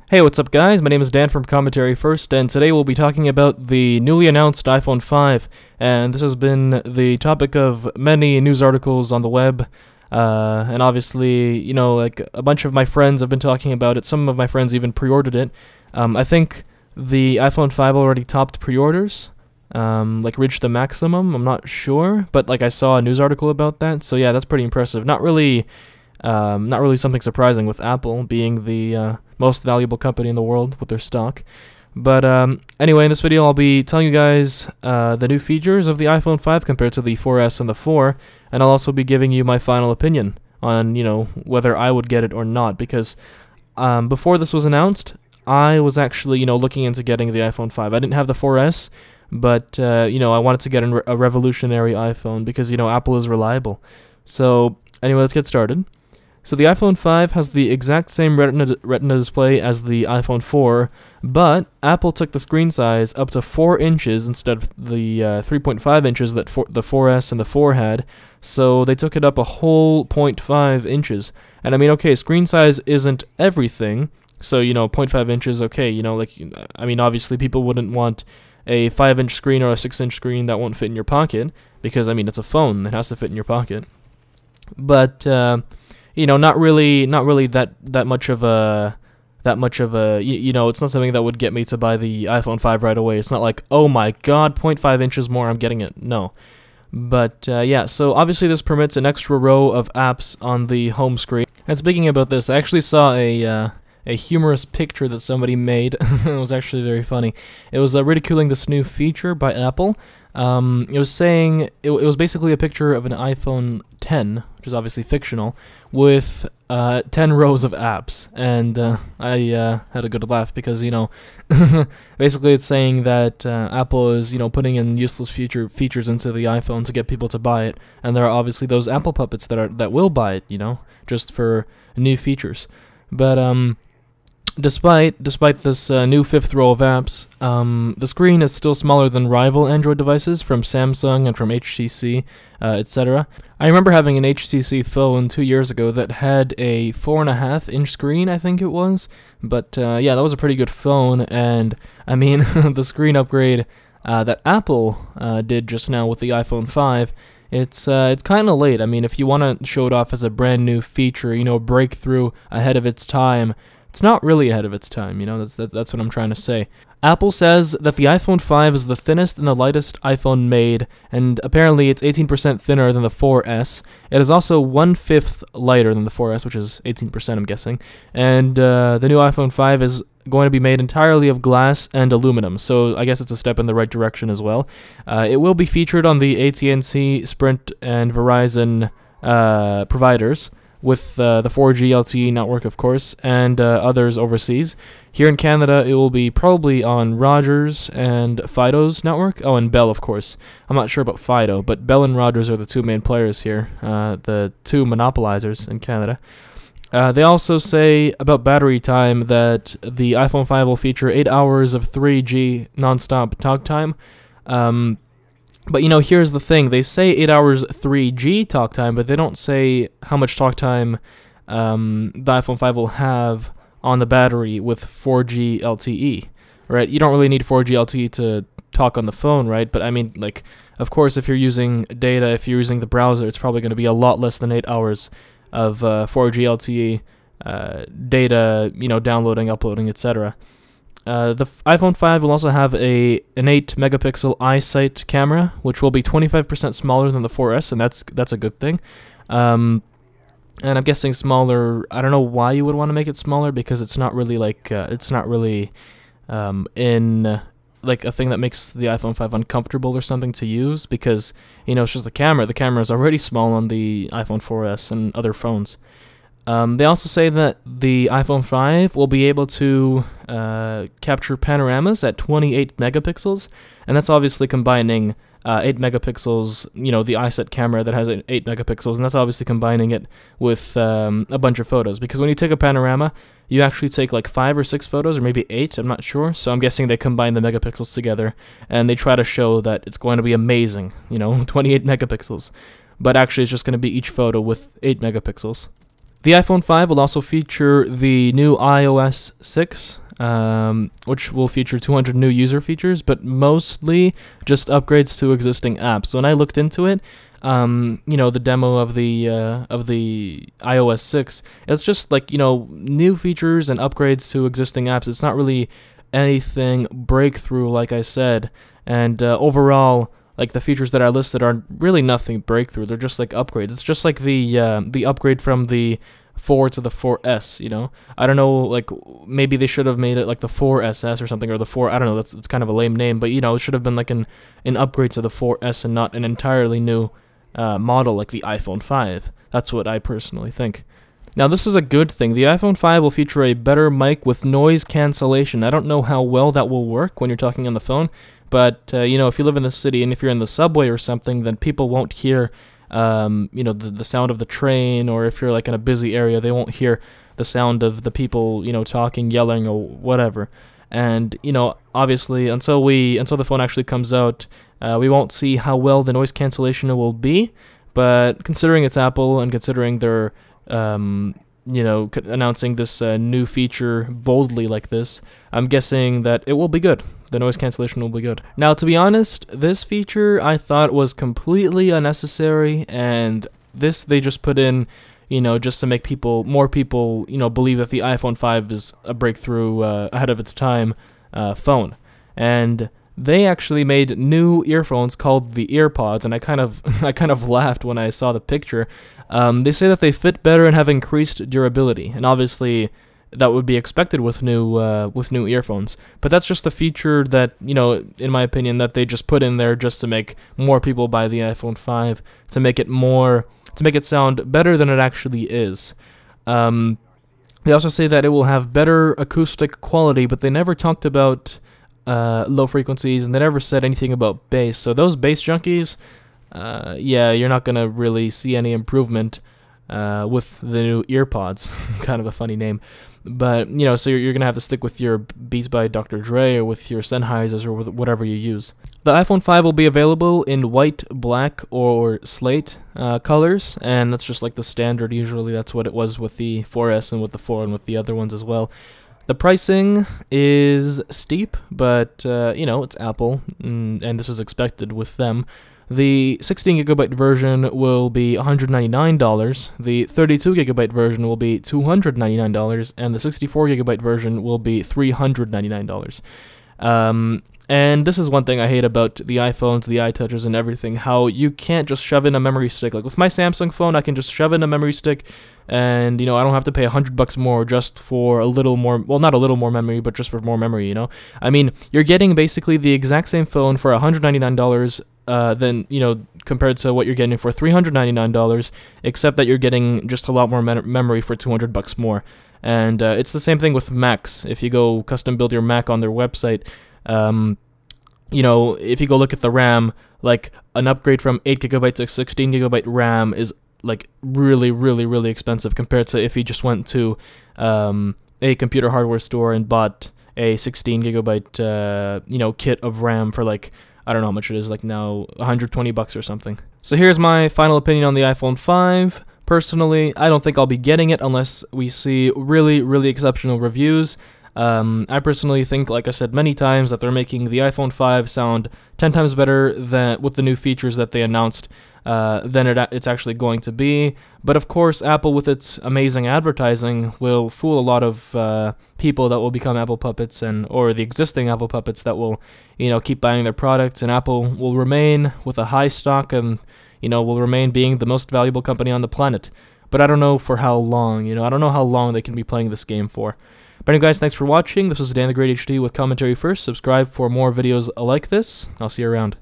Hey, what's up guys? My name is Dan from CommentaryFirst, and today we'll be talking about the newly announced iPhone 5, and this has been the topic of many news articles on the web, and obviously, you know, like a bunch of my friends have been talking about it. Some of my friends even pre-ordered it. I think the iPhone 5 already topped pre-orders, like reached the maximum. I'm not sure, but like I saw a news article about that, so yeah, that's pretty impressive. Not really something surprising with Apple being the most valuable company in the world with their stock. But anyway, in this video I'll be telling you guys the new features of the iPhone 5 compared to the 4S and the 4, and I'll also be giving you my final opinion on, you know, whether I would get it or not, because before this was announced, I was actually, you know, looking into getting the iPhone 5. I didn't have the 4S, but, you know, I wanted to get a revolutionary iPhone because, you know, Apple is reliable. So, anyway, let's get started. So the iPhone 5 has the exact same Retina display as the iPhone 4, but Apple took the screen size up to 4 inches instead of the 3.5 inches that the 4S and the 4 had, so they took it up a whole 0.5 inches. And I mean, okay, screen size isn't everything, so, you know, 0.5 inches, okay, you know, like, I mean, obviously people wouldn't want a 5-inch screen or a 6-inch screen that won't fit in your pocket, because, I mean, it's a phone, it has to fit in your pocket. But, you know, not really that much of a, you know, it's not something that would get me to buy the iPhone 5 right away. It's not like, oh my god, 0.5 inches more, I'm getting it. No. But, yeah, so obviously this permits an extra row of apps on the home screen. And speaking about this, I actually saw a humorous picture that somebody made. It was actually very funny. It was ridiculing this new feature by Apple. It was saying, it was basically a picture of an iPhone 10, which is obviously fictional, with 10 rows of apps, and I had a good laugh because, you know, basically it's saying that Apple is, you know, putting in useless features into the iPhone to get people to buy it, and there are obviously those Apple puppets that will buy it, you know, just for new features. But Despite this new 5th row of apps, the screen is still smaller than rival Android devices from Samsung and from HTC, etc. I remember having an HTC phone 2 years ago that had a 4.5-inch screen, I think it was. But yeah, that was a pretty good phone, and I mean, the screen upgrade that Apple did just now with the iPhone 5, it's kind of late. I mean, if you want to show it off as a brand new feature, you know, breakthrough ahead of its time, it's not really ahead of its time, you know, that's what I'm trying to say. Apple says that the iPhone 5 is the thinnest and the lightest iPhone made, and apparently it's 18% thinner than the 4S. It is also 1/5 lighter than the 4S, which is 18%, I'm guessing. And the new iPhone 5 is going to be made entirely of glass and aluminum, so I guess it's a step in the right direction as well. It will be featured on the AT&T, Sprint, and Verizon providers, with the 4G LTE network, of course, and others overseas. Here in Canada, it will be probably on Rogers and Fido's network. Oh, and Bell, of course. I'm not sure about Fido, but Bell and Rogers are the two main players here, the two monopolizers in Canada. They also say about battery time that the iPhone 5 will feature 8 hours of 3G non-stop talk time. But, you know, here's the thing. They say 8 hours 3G talk time, but they don't say how much talk time the iPhone 5 will have on the battery with 4G LTE, right? You don't really need 4G LTE to talk on the phone, right? But, I mean, like, of course, if you're using data, if you're using the browser, it's probably going to be a lot less than 8 hours of 4G LTE data, you know, downloading, uploading, etc. The iPhone 5 will also have an 8-megapixel iSight camera, which will be 25% smaller than the 4S, and that's a good thing. And I'm guessing smaller. I don't know why you would want to make it smaller, because it's not really like in like a thing that makes the iPhone 5 uncomfortable or something to use, because, you know, it's just the camera. The camera is already small on the iPhone 4S and other phones. They also say that the iPhone 5 will be able to capture panoramas at 28 megapixels, and that's obviously combining 8 megapixels, you know, the iSight camera that has 8 megapixels, and that's obviously combining it with a bunch of photos, because when you take a panorama, you actually take like 5 or 6 photos, or maybe 8, I'm not sure, so I'm guessing they combine the megapixels together, and they try to show that it's going to be amazing, you know, 28 megapixels, but actually it's just going to be each photo with 8 megapixels. The iPhone 5 will also feature the new iOS 6, which will feature 200 new user features, but mostly just upgrades to existing apps. So when I looked into it, the demo of the iOS 6, it's just like, new features and upgrades to existing apps. It's not really anything breakthrough, like I said, and overall, like, the features that I listed are really nothing breakthrough. They're just like upgrades. It's just like the upgrade from the 4 to the 4S, I don't know, like, maybe they should have made it like the 4SS or something, or the 4, I don't know, it's kind of a lame name, but, it should have been like an upgrade to the 4S and not an entirely new model like the iPhone 5. That's what I personally think. Now, this is a good thing. The iPhone 5 will feature a better mic with noise cancellation. I don't know how well that will work when you're talking on the phone, but, if you live in the city and if you're in the subway or something, then people won't hear, the sound of the train, or if you're like in a busy area, they won't hear the sound of the people, talking, yelling, or whatever. And, obviously, until the phone actually comes out, we won't see how well the noise cancellation will be, but considering it's Apple and considering they're, announcing this new feature boldly like this, I'm guessing that it will be good. The noise cancellation will be good. Now, to be honest, this feature I thought was completely unnecessary, and this they just put in, just to make more people, believe that the iPhone 5 is a breakthrough, ahead of its time phone. And they actually made new earphones called the EarPods, and I kind of laughed when I saw the picture. They say that they fit better and have increased durability, and obviously that would be expected with new earphones. But that's just a feature that, in my opinion, that they just put in there just to make more people buy the iPhone 5, to make it sound better than it actually is. They also say that it will have better acoustic quality, but they never talked about low frequencies, and they never said anything about bass. So those bass junkies, yeah, you're not gonna really see any improvement with the new EarPods. Kind of a funny name. But, so you're going to have to stick with your Beats by Dr. Dre, or with your Sennheisers, or with whatever you use. The iPhone 5 will be available in white, black, or slate colors, and that's just like the standard. Usually that's what it was with the 4S and with the 4 and with the other ones as well. The pricing is steep, but, it's Apple, and this is expected with them. The 16GB version will be $199, the 32GB version will be $299, and the 64GB version will be $399. And this is one thing I hate about the iPhones, the iTouches, and everything, how you can't just shove in a memory stick. Like with my Samsung phone, I can just shove in a memory stick, and, I don't have to pay $100 more just for a little more, well, not a little more memory, but just for more memory, I mean, you're getting basically the exact same phone for $199, then, compared to what you're getting for $399, except that you're getting just a lot more memory for $200 more. And it's the same thing with Macs. If you go custom build your Mac on their website, if you go look at the RAM, like an upgrade from 8GB to 16GB RAM is like really, really, really expensive compared to if you just went to a computer hardware store and bought a 16GB kit of RAM for like, I don't know how much it is, like now $120 or something. So here's my final opinion on the iPhone 5. Personally, I don't think I'll be getting it unless we see really, really exceptional reviews. I personally think, like I said many times, that they're making the iPhone 5 sound 10 times better than with the new features that they announced than it's actually going to be. But of course, Apple, with its amazing advertising, will fool a lot of people that will become Apple puppets, or the existing Apple puppets that will, keep buying their products, and Apple will remain with a high stock and, will remain being the most valuable company on the planet. But I don't know for how long, I don't know how long they can be playing this game for. But anyway, guys, thanks for watching. This was DanTheGreatHD with CommentaryFirst. Subscribe for more videos like this. I'll see you around.